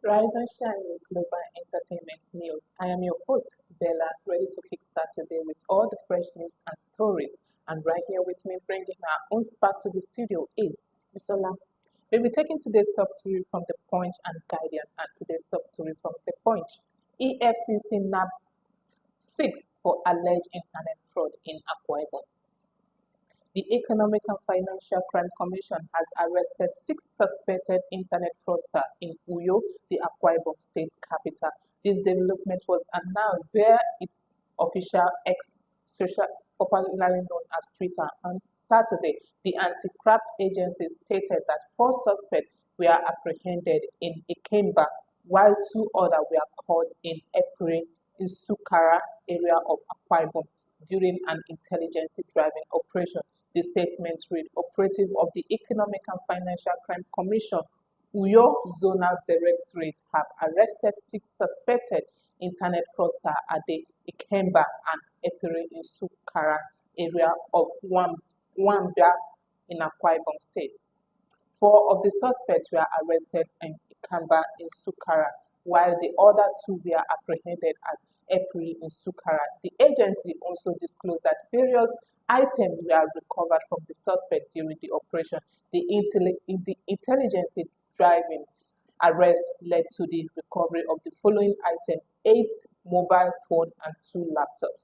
Rise and shine with global entertainment news. I am your host, Bella, ready to kickstart today with all the fresh news and stories. And right here with me, bringing our own spark to the studio is Bisola. We'll be taking today's top story from The Punch and Guardian, and today's top story from The Punch. EFCC nab 6 for alleged internet fraud in Akwa Ibom. The Economic and Financial Crime Commission has arrested 6 suspected internet fraudsters in Uyo, the Akwa Ibom state capital. This development was announced via its official X social, popularly known as Twitter, on Saturday. The anti-graft agency stated that 4 suspects were apprehended in Ikemba, while 2 others were caught in April in Sukara area of Akwa Ibom during an intelligence-driven operation. The statement read, Operative of the Economic and Financial Crime Commission, Uyo Zonal Directorate have arrested 6 suspected internet fraudsters at the Ikemba and Epere in Sukara area of Wambia in Akwa Ibom State. 4 of the suspects were arrested in Ikemba in Sukara, while the other 2 were apprehended at April in Sukara. The agency also disclosed that various items were recovered from the suspect during the operation. The intelligence-driven arrest led to the recovery of the following items: 8 mobile phones and 2 laptops.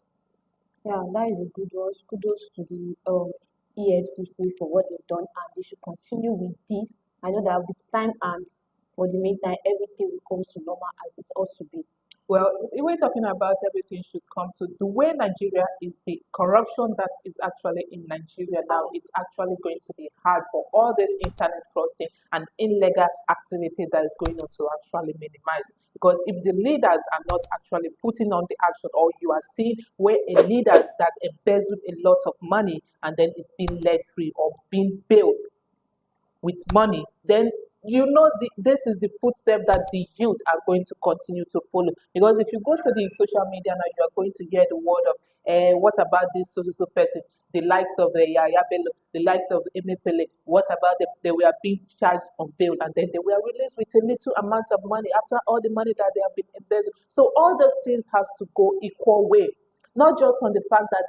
Yeah, that is a good one. Kudos to the EFCC for what they've done, and they should continue with this. I know that with time and for the meantime, everything will come to normal as it ought to be. Well, if we're talking about everything should come to the way Nigeria is, the corruption that is actually in Nigeria now, it's actually going to be hard for all this internet frosting and illegal activity that is going on to actually minimize. Because if the leaders are not actually putting on the action, or you are seeing where a leaders that embezzled a lot of money and then is being let free or being bailed with money, then you know this is the footstep that the youth are going to continue to follow. Because if you go to the social media now, you are going to hear the word of, what about this so person? The likes of the Yaya Bello, the likes of Emepele, what about them? They were being charged on bail and then they were released with a little amount of money after all the money that they have been embezzled. So all those things has to go equal way. Not just on the fact that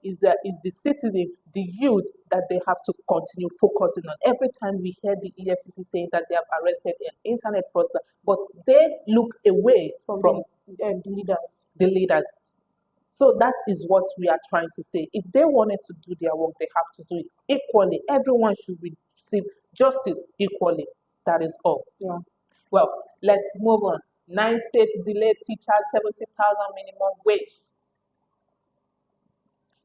is the citizen, the youth that they have to continue focusing on. Every time we hear the EFCC saying that they have arrested an internet fraudster, but they look away from the leaders. The leaders. So that is what we are trying to say. If they wanted to do their work, they have to do it equally. Everyone should receive justice equally. That is all. Yeah. Well, let's move on. 9 states delay teachers 70,000 minimum wage.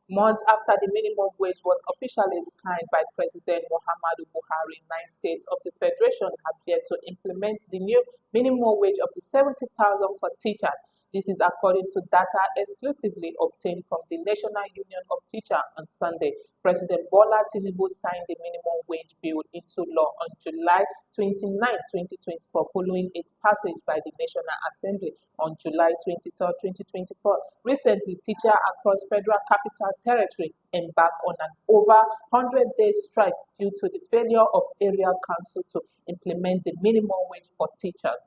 Months after the minimum wage was officially signed by President Muhammadu Buhari, 9 states of the Federation have yet to implement the new minimum wage of the 70,000 for teachers. This is according to data exclusively obtained from the National Union of Teachers on Sunday. President Bola Tinubu signed the minimum wage bill into law on July 29, 2024, following its passage by the National Assembly on July 23, 2024. Recently, teachers across Federal Capital Territory embarked on an over 100-day strike due to the failure of area council to implement the minimum wage for teachers.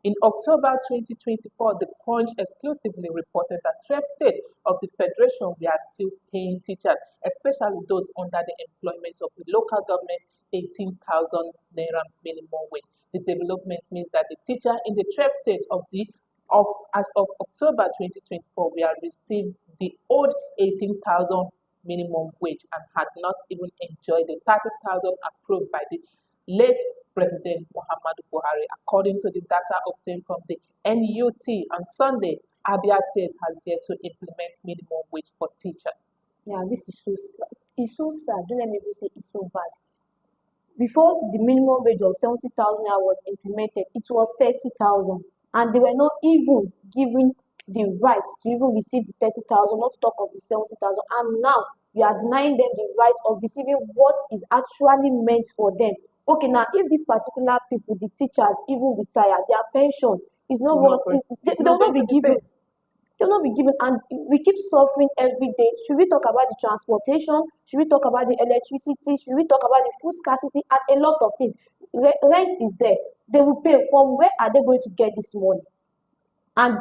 In October 2024, The Punch exclusively reported that 12 states of the Federation were still paying teachers, especially those under the employment of the local government, 18,000 naira minimum wage. The development means that the teachers in the 12 states as of October 2024 were receiving the old 18,000 minimum wage and had not even enjoyed the 30,000 approved by the late President Muhammadu Buhari. According to the data obtained from the NUT on Sunday, Abia State has yet to implement minimum wage for teachers. Yeah, this is so sad. It's so sad. Don't let me even say it's so bad. Before the minimum wage of 70,000 was implemented, it was 30,000, and they were not even given the rights to even receive the 30,000, not to talk of the 70,000. And now we are denying them the right of receiving what is actually meant for them. Okay, now if these particular people, the teachers, even retire, their pension is not what they will not be given. They will not be given, and we keep suffering every day. Should we talk about the transportation? Should we talk about the electricity? Should we talk about the food scarcity and a lot of things? rent is there. They will pay. From where are they going to get this money? And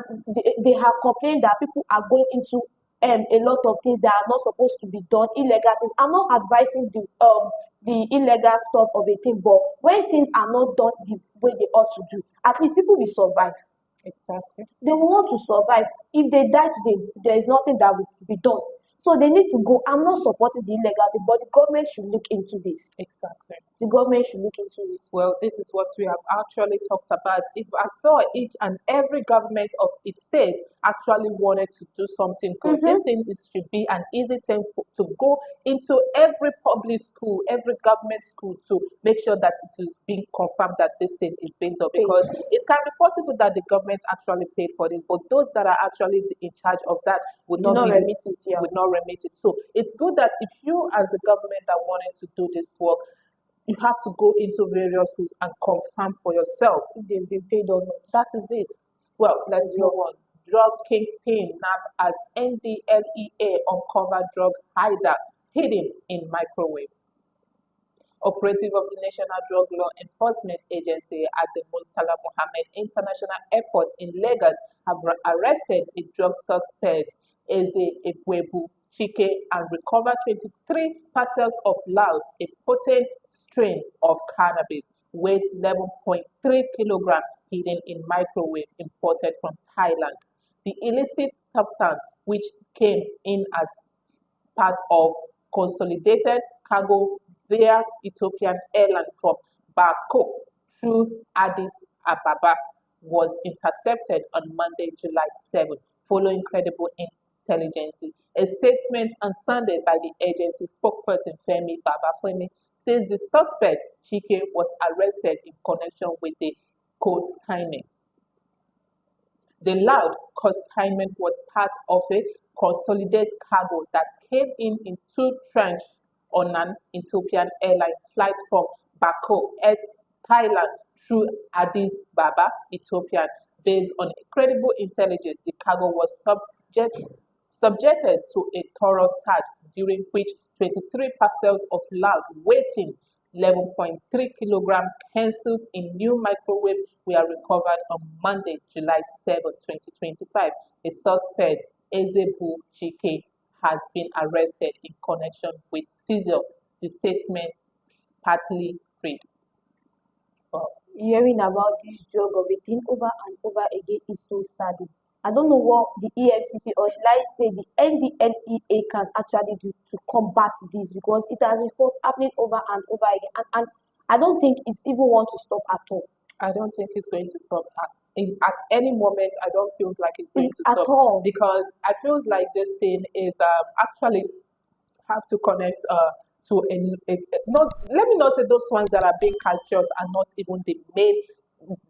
they have complained that people are going into a lot of things that are not supposed to be done, illegal things. I'm not advising the illegal stuff of a thing, but when things are not done the way they ought to do, at least people will survive. Exactly. They will want to survive. If they die today, there is nothing that will be done. So they need to go. I'm not supporting the illegal thing, but the government should look into this. Exactly. The government should look into this. Well, this is what we have actually talked about. If I saw each and every government of its state actually wanted to do something good, this thing should be an easy thing to go into every public school, every government school to make sure that it is being confirmed that this thing is being done. Because it can be possible that the government actually paid for it, but those that are actually in charge of that would not remit it. Yeah. would not remit it. So it's good that if you, as the government that wanted to do this work, you have to go into various schools and confirm for yourself If they've been paid or not. that is it. Well, let's move on. Drug kingpin nabbed as NDLEA uncovered drug hider hidden in microwave. Operative of the National Drug Law Enforcement Agency at the Murtala Mohammed International Airport in Lagos have arrested a drug suspect, Eze Egwebu Chike, and recovered 23 parcels of loud, a potent strain of cannabis, weight 11.3 kilograms, hidden in microwave, imported from Thailand. The illicit substance, which came in as part of consolidated cargo via Ethiopian Airlines from Bangkok through Addis Ababa, was intercepted on Monday, July 7, following credible intelligence. A statement on Sunday by the agency spokesperson Femi Babafemi says the suspect, Chike, was arrested in connection with the consignment. The loud consignment was part of a consolidated cargo that came in two tranches on an Ethiopian airline flight from Bangkok, Thailand, through Addis Ababa, Ethiopia. Based on credible intelligence, the cargo was subjected to a thorough search, during which 23 parcels of loud weighing 11.3 kilograms cancelled in new microwave were recovered on Monday, July 7, 2025. A suspect, Ezebu Chike, has been arrested in connection with seizure. The statement partly read. Hearing about this drug of a thing over and over again is so sad. I don't know what the EFCC, or should I say the NDLEA, can actually do to combat this, because it has been happening over and over again. And I don't think it's even want to stop at all. I don't think it's going to stop at any moment. I don't feel like it's going to At stop all. because I feel like this thing is actually have to connect to not, let me not say those ones that are being captured are not even the main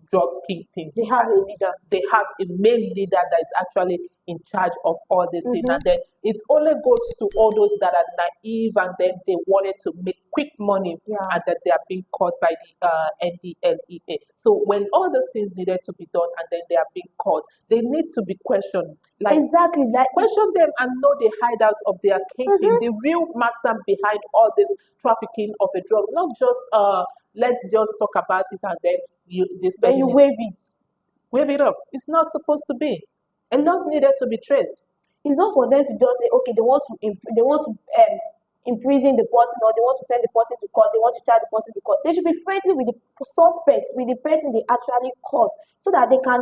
drug kingpin. They have a leader. They have a main leader that is actually in charge of all this thing, and then it only goes to all those that are naive and then they wanted to make quick money, and that they are being caught by the NDLEA. So when all those things needed to be done and then they are being caught, they need to be questioned. Like, exactly, like question them and know the hideouts of their kingpin, the real master behind all this trafficking of a drug. Not just let's just talk about it and then you wave it. Wave it up. It's not supposed to be. A lot needed to be traced. It's not for them to just say, okay, they want to imprison the person, or they want to send the person to court, they want to charge the person to court. They should be friendly with the suspects, with the person they actually caught, so that they can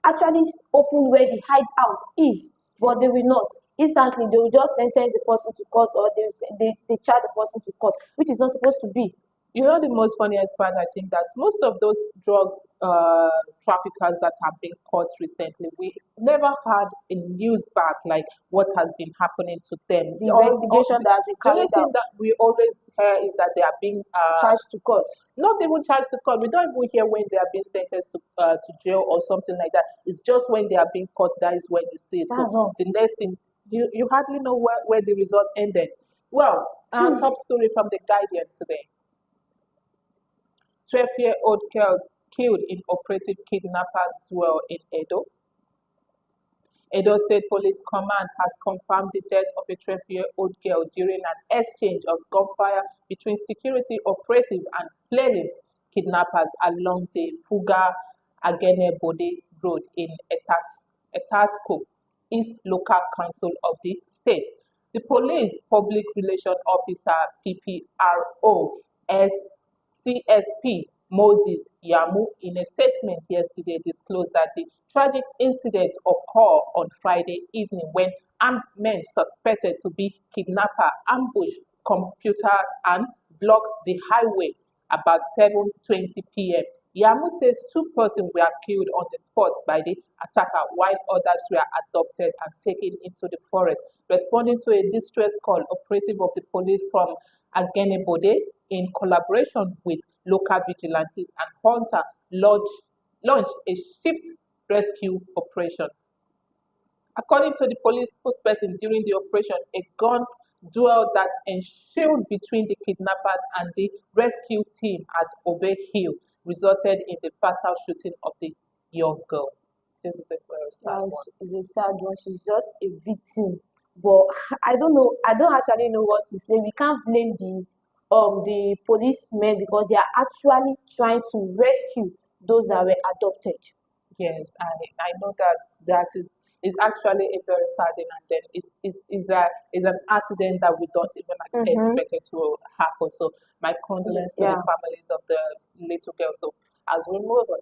actually open where the hideout is. But they will not. Instantly, they will just sentence the person to court, or they charge the person to court, which is not supposed to be. You know, the most funniest part, I think, that most of those drug traffickers that have been caught recently, we never had a news back like what has been happening to them. The investigation that has been carried out. The only thing that we always hear is that they are being charged to court. Not even charged to court. We don't even hear when they are being sentenced to jail or something like that. It's just when they are being caught, that is when you see it. So the next thing, you hardly know where the results ended. Well, our top story from the Guardian today. 12-year-old girl killed in operative kidnappers duel in Edo. Edo State Police Command has confirmed the death of a 12-year-old girl during an exchange of gunfire between security operative and Plelin kidnappers along the Fuga Agenebode Road in Etasco, East Local Council of the state. The police public relations officer PPRO CSP Moses Yamu, in a statement yesterday, disclosed that the tragic incident occurred on Friday evening when armed men suspected to be kidnapper ambushed computers and blocked the highway about 7:20 p.m. Yamu says two persons were killed on the spot by the attacker, while others were abducted and taken into the forest. Responding to a distress call, operative of the police from Agenebode, in collaboration with local vigilantes and hunter, launched a shift rescue operation. According to the police spokesperson, during the operation, a gun duel that ensued between the kidnappers and the rescue team at Obey Hill resulted in the fatal shooting of the young girl. This is a very sad Yes, one. it's a sad one. She's just a victim. But I don't know. I don't actually know what to say. We can't blame the policemen because they are actually trying to rescue those that were adopted. Yes, I know that is actually a very saddening, and then is an accident that we don't even Mm-hmm. expect it to happen. So my condolences to the Yeah. families of the little girl. So as we move on,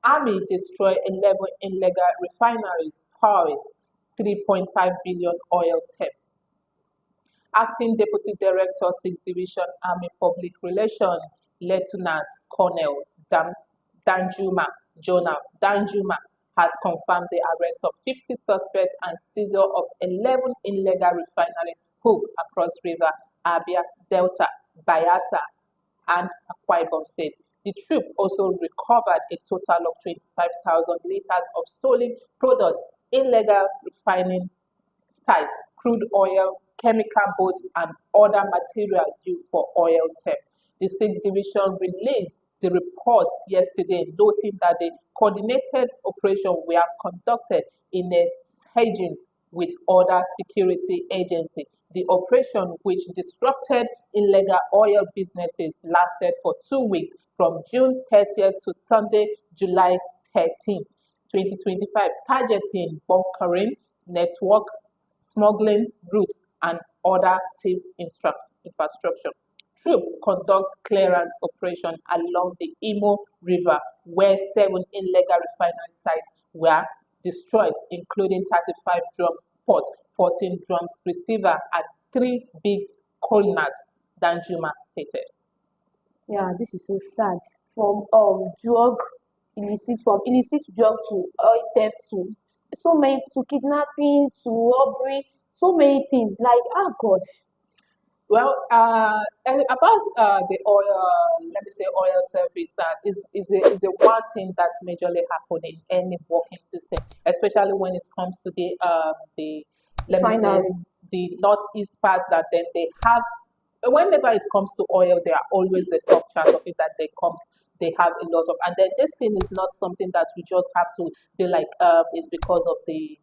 Army destroy 11 illegal refineries, powering 3.5 billion oil theft. Acting Deputy Director, 6th Division Army Public Relations, Lieutenant Colonel Danjuma Danjuma has confirmed the arrest of 50 suspects and seizure of 11 illegal refinery hooks across River Abia, Delta, Bayelsa, and Akwa Ibom State. The troop also recovered a total of 25,000 liters of stolen products, illegal refining sites, crude oil, chemical boats, and other material used for oil theft. The 6th Division released the report yesterday, noting that the coordinated operation were conducted in a staging with other security agencies. The operation, which disrupted illegal oil businesses, lasted for 2 weeks from June 30th to Sunday, July 13th, 2025, targeting bunkering, network smuggling routes, and other infrastructure. Troop conduct clearance operation along the Imo River, where 7 illegal refinery sites were destroyed, including 35 drums port, 14 drums receiver, and 3 big colonels, Danjuma stated. Yeah, this is so sad. From illicit drug to oil theft to so many to kidnapping to robbery, so many things. Like, oh God. Well, and about the oil, let me say oil service, that is a one thing that's majorly happening in any working system, especially when it comes to the let me say Finally. the northeast part. That then they have, whenever it comes to oil, they are always the top chart of it that they have a lot of, and then this thing is not something that we just have to be like it's because of the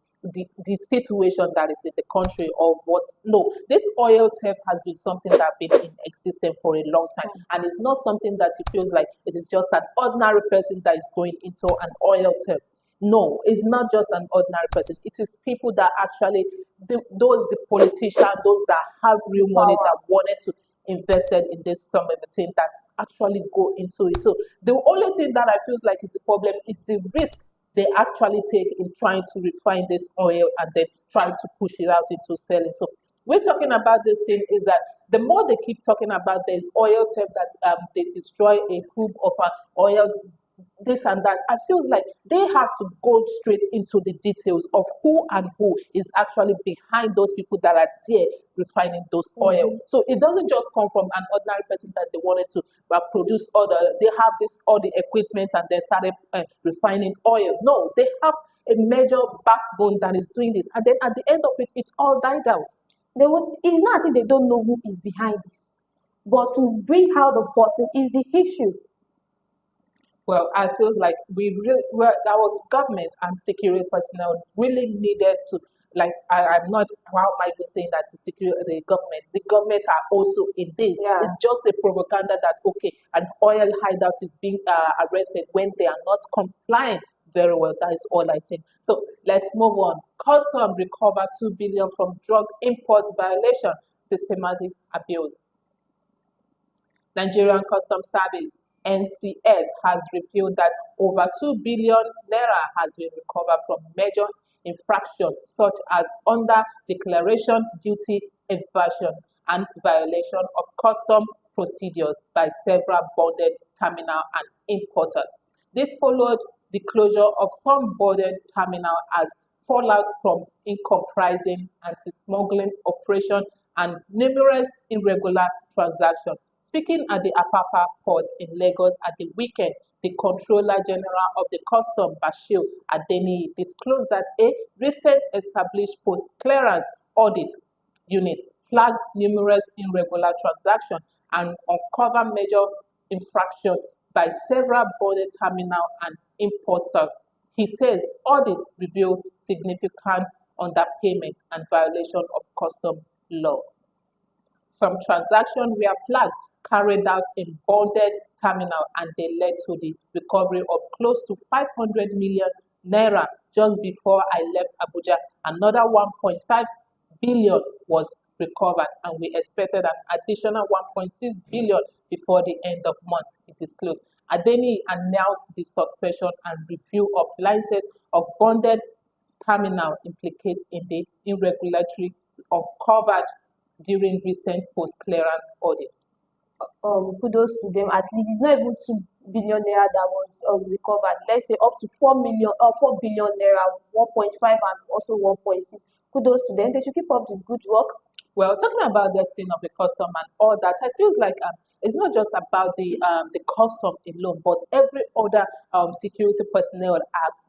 situation that is in the country or what. No, this oil theft has been something that been in existence for a long time, and it's not something that it feels like it is just an ordinary person that is going into an oil theft. No, it's not just an ordinary person. It is people that actually, the politicians, those that have real money Power. that wanted to invested in this some of the thing that actually go into it. So the only thing that I feels like is the problem is the risk they actually take in trying to refine this oil and then trying to push it out into selling. So we're talking about this thing is that the more they keep talking about this oil theft that they destroy a hoob of an oil this and that, I feels like they have to go straight into the details of who and who is actually behind those people that are there refining those oil. Mm-hmm. So it doesn't just come from an ordinary person that they wanted to produce they have this all the equipment and they started refining oil. No, they have a major backbone that is doing this, and then at the end of it, it's all died out. It's not as if they don't know who is behind this, but to bring out the person is the issue. Well, I feel like our government and security personnel really needed to I'm not, how am I even saying that the government are also in this. Yeah. It's just a propaganda that, okay, an oil hideout is being arrested when they are not complying very well. That is all I think. So let's move on. Custom recover 2 billion from drug import violation, systematic abuse. Nigerian Customs Service (NCS) has revealed that over 2 billion naira has been recovered from major infractions such as under-declaration duty evasion and violation of custom procedures by several boarded terminal and importers. This followed the closure of some boarded terminal as fallout from incomprehensive anti-smuggling operation and numerous irregular transactions. Speaking at the Apapa port in Lagos at the weekend, the Controller General of the Custom, Bashir Adeniyi, disclosed that a recent established post-clearance audit unit flagged numerous irregular transactions and uncovered major infractions by several border terminal and importers. He says audits reveal significant underpayment and violation of custom law. Some transactions were flagged, carried out in bonded terminal, and they led to the recovery of close to 500 million naira just before I left Abuja. Another 1.5 billion was recovered, and we expected an additional 1.6 billion before the end of month, it is closed. Adeni announced the suspension and review of licenses of bonded terminal implicates in the irregularity uncovered during recent post-clearance audits. Kudos to them. At least it's not even 2 billion naira that was recovered. Let's say up to 4 million or 4 billion naira, 1.5 and also 1.6. Kudos to them. They should keep up the good work. Well, talking about this thing of the custom and all that, I feels like it's not just about the custom alone, but every other security personnel.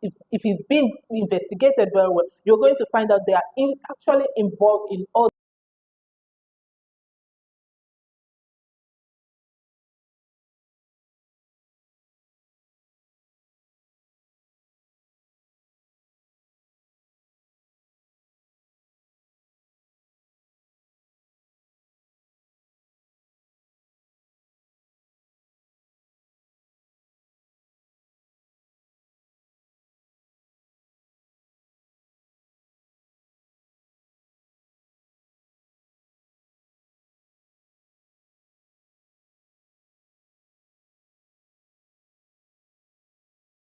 If it's being investigated very well, you're going to find out they are actually involved in all.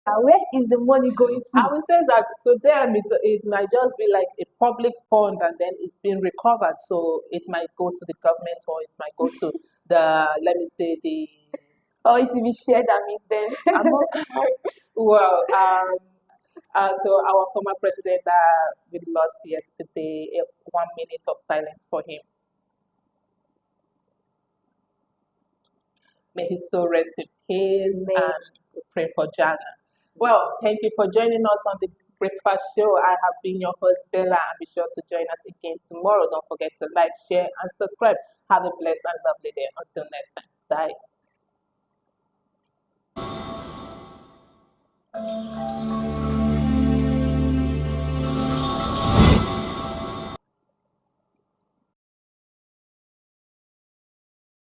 Where is the money going I to? would say that to them it might just be like a public fund and then it's been recovered. So it might go to the government or it might go to the, let me say, the, Or it will be shared amidst them. well, so our former president we lost yesterday, 1 minute of silence for him. May his soul rest in peace Amen. and we pray for Jana. Well, thank you for joining us on the Breakfast Show. I have been your host, Bella, and be sure to join us again tomorrow. Don't forget to like, share, and subscribe. Have a blessed and lovely day. Until next time. Bye.